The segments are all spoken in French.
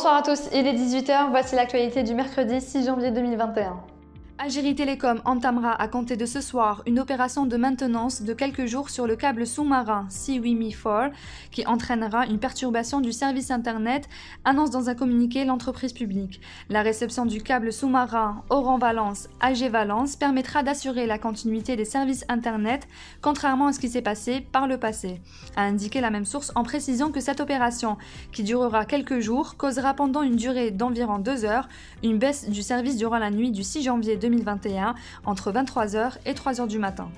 Bonsoir à tous, il est 18 h, voici l'actualité du mercredi 6 janvier 2021. Algérie Télécom entamera à compter de ce soir une opération de maintenance de quelques jours sur le câble sous-marin SeaWimi4 qui entraînera une perturbation du service internet, annonce dans un communiqué l'entreprise publique. La réception du câble sous-marin Oran-Valence, Alger-Valence permettra d'assurer la continuité des services internet, contrairement à ce qui s'est passé par le passé, a indiqué la même source en précisant que cette opération, qui durera quelques jours, causera pendant une durée d'environ 2 heures une baisse du service durant la nuit du 6 janvier 2021 entre 23 h et 3 h du matin.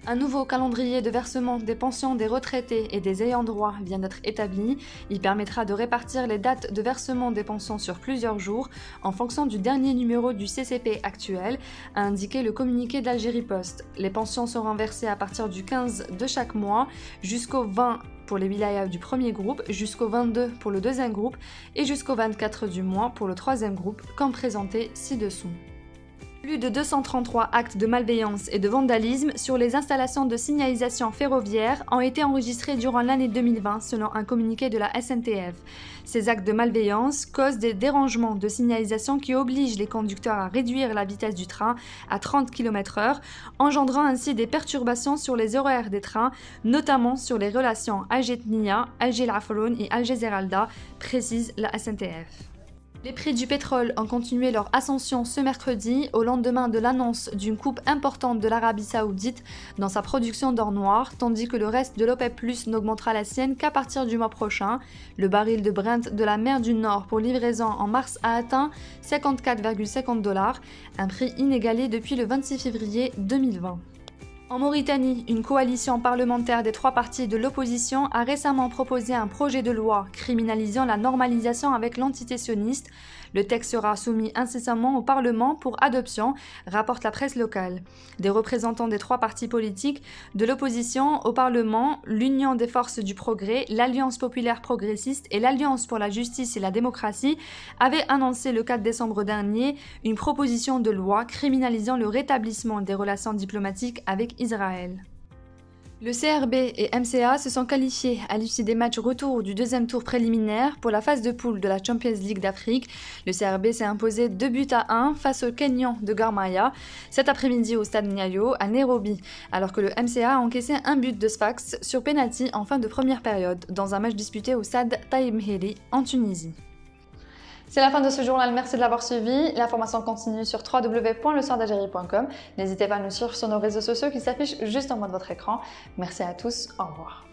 Un nouveau calendrier de versement des pensions des retraités et des ayants droit vient d'être établi. Il permettra de répartir les dates de versement des pensions sur plusieurs jours en fonction du dernier numéro du CCP actuel, a indiqué le communiqué d'Algérie Post. Les pensions seront versées à partir du 15 de chaque mois jusqu'au 20 pour les wilayas du premier groupe, jusqu'au 22 pour le deuxième groupe et jusqu'au 24 du mois pour le troisième groupe, comme présenté ci-dessous. Plus de 233 actes de malveillance et de vandalisme sur les installations de signalisation ferroviaire ont été enregistrés durant l'année 2020 selon un communiqué de la SNTF. Ces actes de malveillance causent des dérangements de signalisation qui obligent les conducteurs à réduire la vitesse du train à 30 km/h, engendrant ainsi des perturbations sur les horaires des trains, notamment sur les relations Alger-Tnia, Alger-Lafroun et Alger-Zeralda, précise la SNTF. Les prix du pétrole ont continué leur ascension ce mercredi au lendemain de l'annonce d'une coupe importante de l'Arabie Saoudite dans sa production d'or noir, tandis que le reste de l'OPEP+ n'augmentera la sienne qu'à partir du mois prochain. Le baril de Brent de la mer du Nord pour livraison en mars a atteint 54,50 $, un prix inégalé depuis le 26 février 2020. En Mauritanie, une coalition parlementaire des 3 partis de l'opposition a récemment proposé un projet de loi criminalisant la normalisation avec l'entité sioniste. Le texte sera soumis incessamment au Parlement pour adoption, rapporte la presse locale. Des représentants des 3 partis politiques de l'opposition au Parlement, l'Union des forces du progrès, l'Alliance populaire progressiste et l'Alliance pour la justice et la démocratie avaient annoncé le 4 décembre dernier une proposition de loi criminalisant le rétablissement des relations diplomatiques avec Israël. Le CRB et MCA se sont qualifiés à l'issue des matchs retour du deuxième tour préliminaire pour la phase de poule de la Champions League d'Afrique. Le CRB s'est imposé 2-1 face au Kenyan de Gormaya cet après-midi au stade Nyayo à Nairobi, alors que le MCA a encaissé un but de Sfax sur penalty en fin de première période dans un match disputé au stade Taïb Mheri en Tunisie. C'est la fin de ce journal, merci de l'avoir suivi. L'information continue sur www.lesoirdalgerie.com. N'hésitez pas à nous suivre sur nos réseaux sociaux qui s'affichent juste en bas de votre écran. Merci à tous, au revoir.